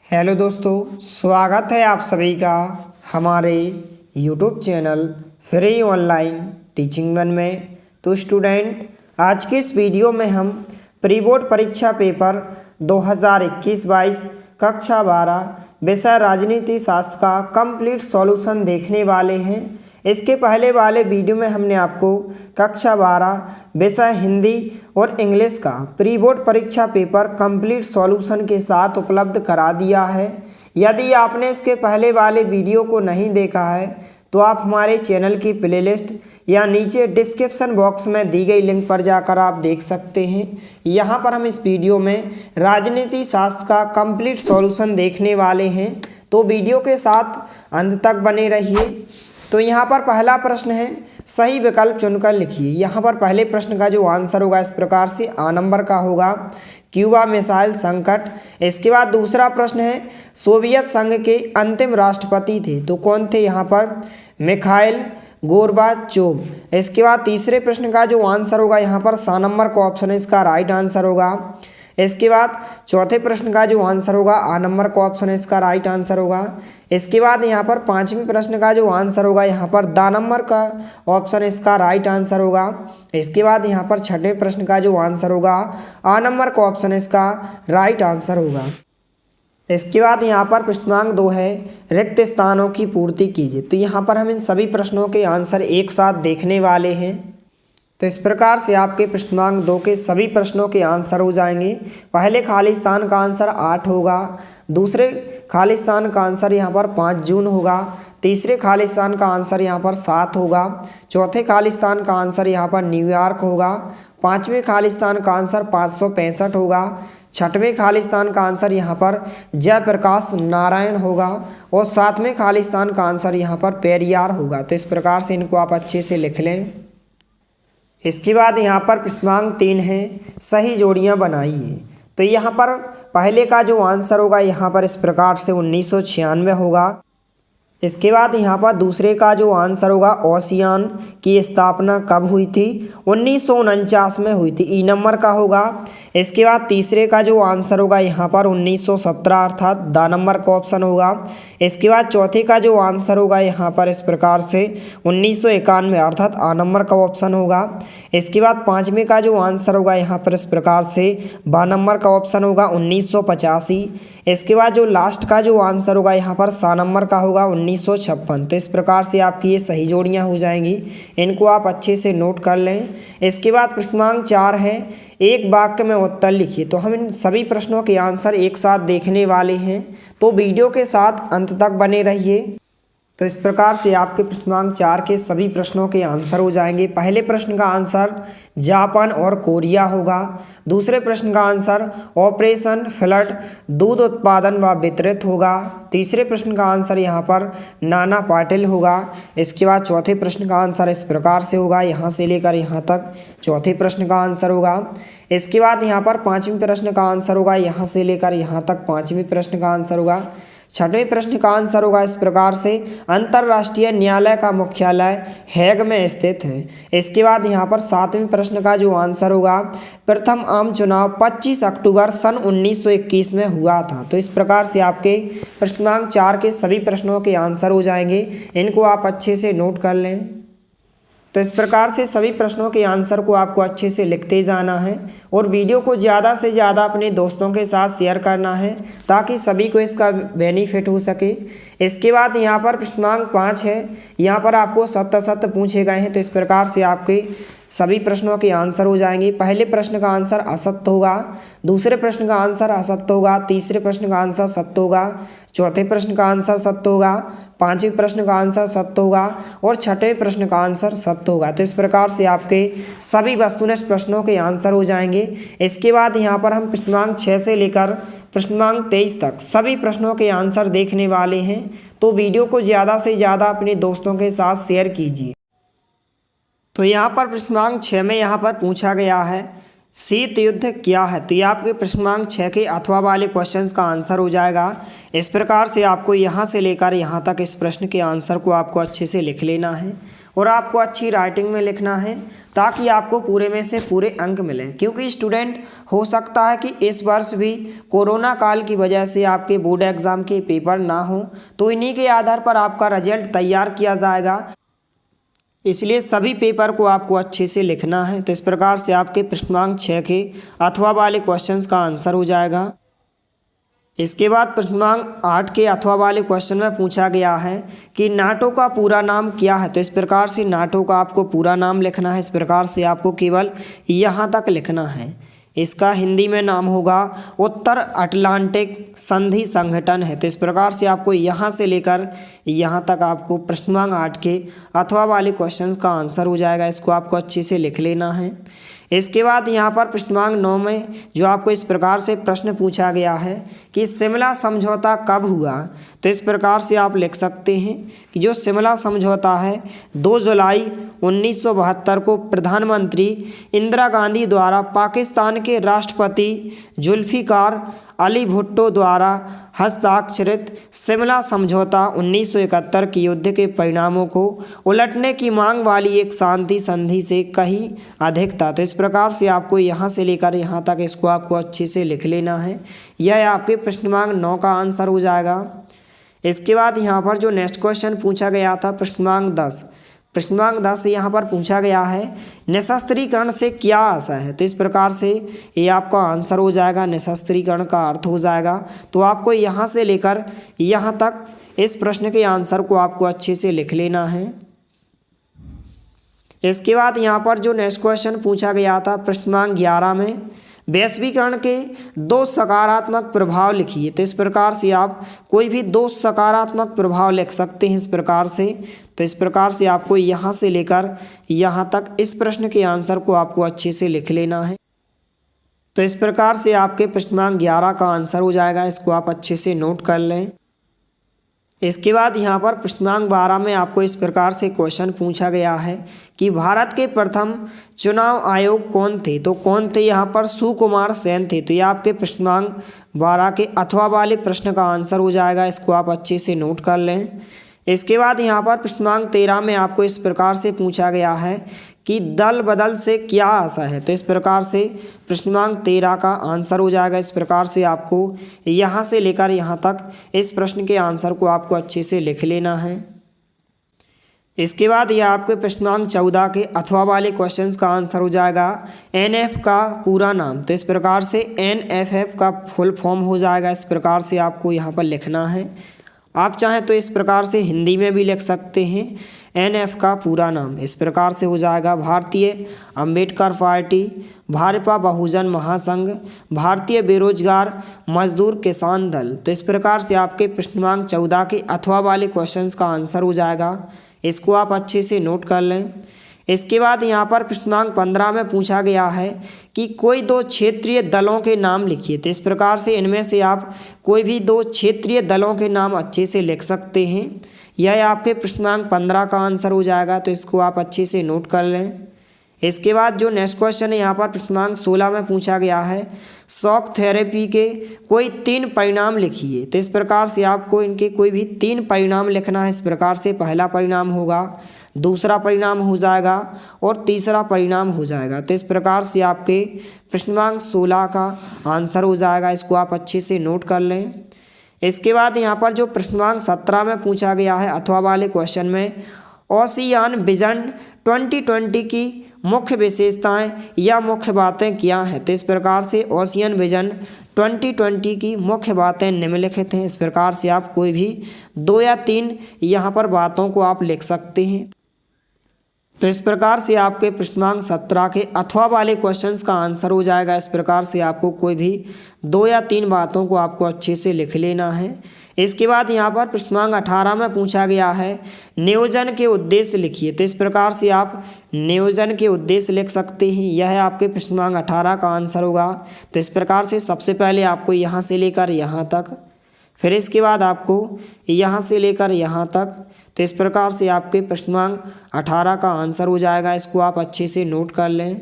Hello दोस्तों, स्वागत है आप सभी का हमारे YouTube channel free online teaching one में। तो स्टूडेंट, आज के इस वीडियो में हम प्री बोर्ड परीक्षा पेपर 2021-22 कक्षा 12 विषय राजनीति शास्त्र का कंप्लीट सॉल्यूशन देखने वाले हैं। इसके पहले वाले वीडियो में हमने आपको कक्षा 12 विषय हिंदी और इंग्लिश का प्री बोर्ड परीक्षा पेपर कंप्लीट सॉल्यूशन के साथ उपलब्ध करा दिया है। यदि आपने इसके पहले वाले वीडियो को नहीं देखा है तो आप हमारे चैनल की प्लेलिस्ट या नीचे डिस्क्रिप्शन बॉक्स में दी गई लिंक पर जाकर आप देख सकते हैं। यहाँ पर हम इस वीडियो में राजनीति शास्त्र का कंप्लीट सॉल्यूशन देखने वाले हैं, तो वीडियो के साथ अंत तक बने रहिए। तो यहाँ पर पहला प्रश्न है, सही विकल्प चुनकर लिखिए। यहाँ पर पहले प्रश्न का जो आंसर होगा इस प्रकार से आ नंबर का होगा, क्यूबा मिसाइल संकट। इसके बाद दूसरा प्रश्न है, सोवियत संघ के अंतिम राष्ट्रपति थे, तो कौन थे यहाँ पर? Mikhail Gorbachev. इसके बाद तीसरे प्रश्न का जो आंसर होगा यहाँ पर सा नंबर का ऑप्शन है इसका राइट आंसर होगा। इसके बाद चौथे प्रश्न का जो आंसर होगा आ नंबर का ऑप्शन है इसका राइट आंसर होगा। इसके बाद यहाँ पर पांचवें प्रश्न का जो आंसर होगा यहाँ पर दा नंबर का ऑप्शन इसका राइट आंसर होगा। इसके बाद यहाँ पर छठवें प्रश्न का जो आंसर होगा आ नंबर का ऑप्शन इसका राइट आंसर होगा। इसके बाद यहाँ पर प्रश्नांक 2 है, रिक्त स्थानों की पूर्ति कीजिए। तो यहाँ पर हम इन सभी प्रश्नों के आंसर एक साथ देखने वाले हैं। तो इस प्रकार से आपके प्रश्नांक 2 के सभी प्रश्नों के आंसर हो जाएंगे। पहले खाली स्थान का आंसर 8 होगा, दूसरे खाली स्थान का आंसर यहाँ पर 5 जून होगा, तीसरे खाली स्थान का आंसर यहाँ पर 7 होगा, चौथे खाली स्थान का आंसर यहाँ पर न्यूयॉर्क होगा, पाँचवें खाली स्थान का आंसर 565 होगा, छठवें खाली स्थान का आंसर यहाँ पर जयप्रकाश नारायण होगा और सातवें खाली स्थान का आंसर यहाँ पर पेरियार होगा। तो इस प्रकार से इनको आप अच्छे से लिख लें। इसके बाद यहाँ पर प्रश्नांक 3 है, सही जोड़ियाँ बनाइए। तो यहाँ पर पहले का जो आंसर होगा यहाँ पर इस प्रकार से 1996 होगा। इसके बाद यहाँ पर दूसरे का जो आंसर होगा ओशियान की स्थापना कब हुई थी? 1949 में हुई थी, ई नंबर का होगा। इसके बाद तीसरे का जो आंसर होगा यहाँ पर 1917 अर्थात दा नंबर का ऑप्शन होगा। इसके बाद चौथे का जो आंसर होगा यहाँ पर इस प्रकार से 1991 अर्थात आ नंबर का ऑप्शन होगा। इसके बाद पाँचवें का जो आंसर होगा यहाँ पर इस प्रकार से बा नंबर का ऑप्शन होगा 1985। इसके बाद जो लास्ट का जो आंसर होगा यहाँ पर सा नंबर का होगा 1956। तो इस प्रकार से आपकी ये सही जोड़ियाँ हो जाएंगी, इनको आप अच्छे से नोट कर लें। इसके बाद प्रश्नांक 4 है, एक वाक्य में उत्तर लिखिए। तो हम इन सभी प्रश्नों के आंसर एक साथ देखने वाले हैं, तो वीडियो के साथ अंत तक बने रहिए। तो इस प्रकार से आपके प्रश्नांक 4 के सभी प्रश्नों के आंसर हो जाएंगे। पहले प्रश्न का आंसर जापान और कोरिया होगा, दूसरे प्रश्न का आंसर ऑपरेशन फ्लड दूध उत्पादन व वितरित होगा, तीसरे प्रश्न का आंसर यहाँ पर नाना पाटिल होगा। इसके बाद चौथे प्रश्न का आंसर इस प्रकार से होगा, यहाँ से लेकर यहाँ तक चौथे प्रश्न का आंसर होगा। इसके बाद यहाँ पर पाँचवें प्रश्न का आंसर होगा, यहाँ से लेकर यहाँ तक पाँचवें प्रश्न का आंसर होगा। छठवें प्रश्न का आंसर होगा इस प्रकार से, अंतर्राष्ट्रीय न्यायालय का मुख्यालय हैग में स्थित है। इसके बाद यहाँ पर सातवें प्रश्न का जो आंसर होगा, प्रथम आम चुनाव 25 अक्टूबर सन 1921 में हुआ था। तो इस प्रकार से आपके प्रश्नांक 4 के सभी प्रश्नों के आंसर हो जाएंगे, इनको आप अच्छे से नोट कर लें। तो इस प्रकार से सभी प्रश्नों के आंसर को आपको अच्छे से लिखते जाना है और वीडियो को ज़्यादा से ज़्यादा अपने दोस्तों के साथ शेयर करना है ताकि सभी को इसका बेनिफिट हो सके। इसके बाद यहाँ पर प्रश्नांक 5 है, यहाँ पर आपको सत्य पूछे गए हैं। तो इस प्रकार से आपके सभी प्रश्नों के आंसर हो जाएंगे। पहले प्रश्न का आंसर असत्य होगा, दूसरे प्रश्न का आंसर असत्य होगा, तीसरे प्रश्न का आंसर सत्य होगा, चौथे प्रश्न का आंसर सत्य होगा, पांचवें प्रश्न का आंसर सत्य होगा और छठवें प्रश्न का आंसर सत्य होगा। तो इस प्रकार से आपके सभी वस्तुनिष्ठ प्रश्नों के आंसर हो जाएंगे। इसके बाद यहाँ पर हम प्रश्नांक 6 से लेकर प्रश्नांक 23 तक सभी प्रश्नों के आंसर देखने वाले हैं, तो वीडियो को ज़्यादा से ज़्यादा अपने दोस्तों के साथ शेयर कीजिए। तो यहाँ पर प्रश्नांक 6 में यहाँ पर पूछा गया है, शीत युद्ध क्या है? तो ये आपके प्रश्नांक 6 के अथवा वाले क्वेश्चंस का आंसर हो जाएगा। इस प्रकार से आपको यहाँ से लेकर यहाँ तक इस प्रश्न के आंसर को आपको अच्छे से लिख लेना है और आपको अच्छी राइटिंग में लिखना है ताकि आपको पूरे में से पूरे अंक मिलें। क्योंकि स्टूडेंट हो सकता है कि इस वर्ष भी कोरोना काल की वजह से आपके बोर्ड एग्ज़ाम के पेपर ना हो, तो इन्हीं के आधार पर आपका रिजल्ट तैयार किया जाएगा। इसलिए सभी पेपर को आपको अच्छे से लिखना है। तो इस प्रकार से आपके प्रश्नांक 6 के अथवा वाले क्वेश्चंस का आंसर हो जाएगा। इसके बाद प्रश्नांक 8 के अथवा वाले क्वेश्चन में पूछा गया है कि नाटो का पूरा नाम क्या है। तो इस प्रकार से नाटो का आपको पूरा नाम लिखना है। इस प्रकार से आपको केवल यहाँ तक लिखना है। इसका हिंदी में नाम होगा उत्तर अटलांटिक संधि संगठन है। तो इस प्रकार से आपको यहाँ से लेकर यहाँ तक आपको प्रश्नांक 8 के अथवा वाले क्वेश्चंस का आंसर हो जाएगा। इसको आपको अच्छे से लिख लेना है। इसके बाद यहाँ पर प्रश्नांक 9 में जो आपको इस प्रकार से प्रश्न पूछा गया है कि शिमला समझौता कब हुआ। तो इस प्रकार से आप लिख सकते हैं कि जो शिमला समझौता है 2 जुलाई 1972 को प्रधानमंत्री इंदिरा गांधी द्वारा पाकिस्तान के राष्ट्रपति जुल्फिकार अली भुट्टो द्वारा हस्ताक्षरित शिमला समझौता 1971 की युद्ध के परिणामों को उलटने की मांग वाली एक शांति संधि से कहीं अधिक था। तो इस प्रकार से आपको यहाँ से लेकर यहाँ तक इसको आपको अच्छे से लिख लेना है। यह आपके प्रश्नांक 9 का आंसर हो जाएगा। इसके बाद यहाँ पर जो नेक्स्ट क्वेश्चन पूछा गया था प्रश्नांक 10। प्रश्नांक 10 यहाँ पर पूछा गया है निशस्त्रीकरण से क्या आशा है। तो इस प्रकार से ये आपका आंसर हो जाएगा। निशस्त्रीकरण का अर्थ हो जाएगा। तो आपको यहाँ से लेकर यहाँ तक इस प्रश्न के आंसर को आपको अच्छे से लिख लेना है। इसके बाद यहाँ पर जो नेक्स्ट क्वेश्चन पूछा गया था प्रश्नांक 11 में वैश्वीकरण के 2 सकारात्मक प्रभाव लिखिए। तो इस प्रकार से आप कोई भी 2 सकारात्मक प्रभाव लिख सकते हैं इस प्रकार से। तो इस प्रकार से आपको यहाँ से लेकर यहाँ तक इस प्रश्न के आंसर को आपको अच्छे से लिख लेना है। तो इस प्रकार से आपके प्रश्नांक 11 का आंसर हो जाएगा। इसको आप अच्छे से नोट कर लें। इसके बाद यहाँ पर प्रश्नांक 12 में आपको इस प्रकार से क्वेश्चन पूछा गया है कि भारत के प्रथम चुनाव आयोग कौन थे। तो कौन थे यहाँ पर सुकुमार सेन थे। तो ये आपके प्रश्नांक 12 के अथवा वाले प्रश्न का आंसर हो जाएगा। इसको आप अच्छे से नोट कर लें। इसके बाद यहाँ पर प्रश्नांक 13 में आपको इस प्रकार से पूछा गया है कि दल बदल से क्या आशा है। तो इस प्रकार से प्रश्नांक 13 का आंसर हो जाएगा। इस प्रकार से आपको यहाँ से लेकर यहाँ तक इस प्रश्न के आंसर को आपको अच्छे से लिख लेना है। इसके बाद यह आपके प्रश्नांक 14 के अथवा वाले क्वेश्चंस का आंसर हो जाएगा NF का पूरा नाम। तो इस प्रकार से NFF का फुल फॉर्म हो जाएगा। इस प्रकार से आपको यहाँ पर लिखना है। आप चाहें तो इस प्रकार से हिंदी में भी लिख सकते हैं। NF का पूरा नाम इस प्रकार से हो जाएगा भारतीय अंबेडकर पार्टी, भाजपा बहुजन महासंघ, भारतीय बेरोजगार मजदूर किसान दल। तो इस प्रकार से आपके प्रश्नांक 14 के अथवा वाले क्वेश्चंस का आंसर हो जाएगा। इसको आप अच्छे से नोट कर लें। इसके बाद यहाँ पर प्रश्नांक 15 में पूछा गया है कि कोई 2 क्षेत्रीय दलों के नाम लिखिए। तो इस प्रकार से इनमें से आप कोई भी 2 क्षेत्रीय दलों के नाम अच्छे से लिख सकते हैं। यह आपके प्रश्नांक 15 का आंसर हो जाएगा। तो इसको आप अच्छे से नोट कर लें। इसके बाद जो नेक्स्ट क्वेश्चन है यहाँ पर प्रश्नांक 16 में पूछा गया है शॉक थेरेपी के कोई 3 परिणाम लिखिए। तो इस प्रकार से आपको इनके कोई भी 3 परिणाम लिखना है। इस प्रकार से पहला परिणाम होगा, दूसरा परिणाम हो जाएगा और तीसरा परिणाम हो जाएगा। तो इस प्रकार से आपके प्रश्नांक 16 का आंसर हो जाएगा। इसको आप अच्छे से नोट कर लें। इसके बाद यहाँ पर जो प्रश्नांक 17 में पूछा गया है अथवा वाले क्वेश्चन में ओशियन विजन 2020 की मुख्य विशेषताएं या मुख्य बातें क्या हैं। तो इस प्रकार से ओशियन विजन 2020 की मुख्य बातें निम्नलिखित हैं। इस प्रकार से आप कोई भी 2 या 3 यहाँ पर बातों को आप लिख सकते हैं। तो इस प्रकार से आपके प्रश्नांक 17 के अथवा वाले क्वेश्चंस का आंसर हो जाएगा। इस प्रकार से आपको कोई भी 2 या 3 बातों को आपको अच्छे से लिख लेना है। इसके बाद यहाँ पर प्रश्नांक 18 में पूछा गया है नियोजन के उद्देश्य लिखिए। तो इस प्रकार से आप नियोजन के उद्देश्य लिख सकते हैं। यह आपके प्रश्नांक 18 का आंसर होगा। तो इस प्रकार से सबसे पहले आपको यहाँ से लेकर यहाँ तक, फिर इसके बाद आपको यहाँ से लेकर यहाँ तक। तो इस प्रकार से आपके प्रश्नांक 18 का आंसर हो जाएगा। इसको आप अच्छे से नोट कर लें।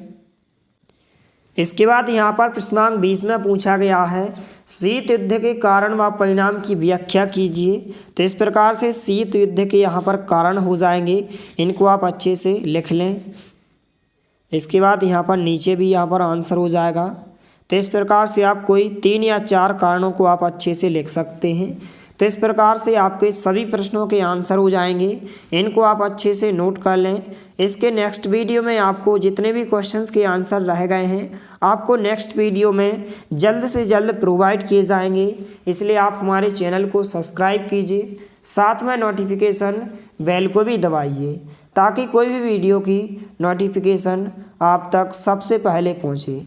इसके बाद यहाँ पर प्रश्नांक 20 में पूछा गया है शीत युद्ध के कारण व परिणाम की व्याख्या कीजिए। तो इस प्रकार से शीत युद्ध के यहाँ पर कारण हो जाएंगे, इनको आप अच्छे से लिख लें। इसके बाद यहाँ पर नीचे भी यहाँ पर आंसर हो जाएगा। तो इस प्रकार से आप कोई 3 या 4 कारणों को आप अच्छे से लिख सकते हैं। तो इस प्रकार से आपके सभी प्रश्नों के आंसर हो जाएंगे, इनको आप अच्छे से नोट कर लें। इसके नेक्स्ट वीडियो में आपको जितने भी क्वेश्चंस के आंसर रह गए हैं आपको नेक्स्ट वीडियो में जल्द से जल्द प्रोवाइड किए जाएंगे, इसलिए आप हमारे चैनल को सब्सक्राइब कीजिए, साथ में नोटिफिकेशन बेल को भी दबाइए ताकि कोई भी वीडियो की नोटिफिकेशन आप तक सबसे पहले पहुँचे।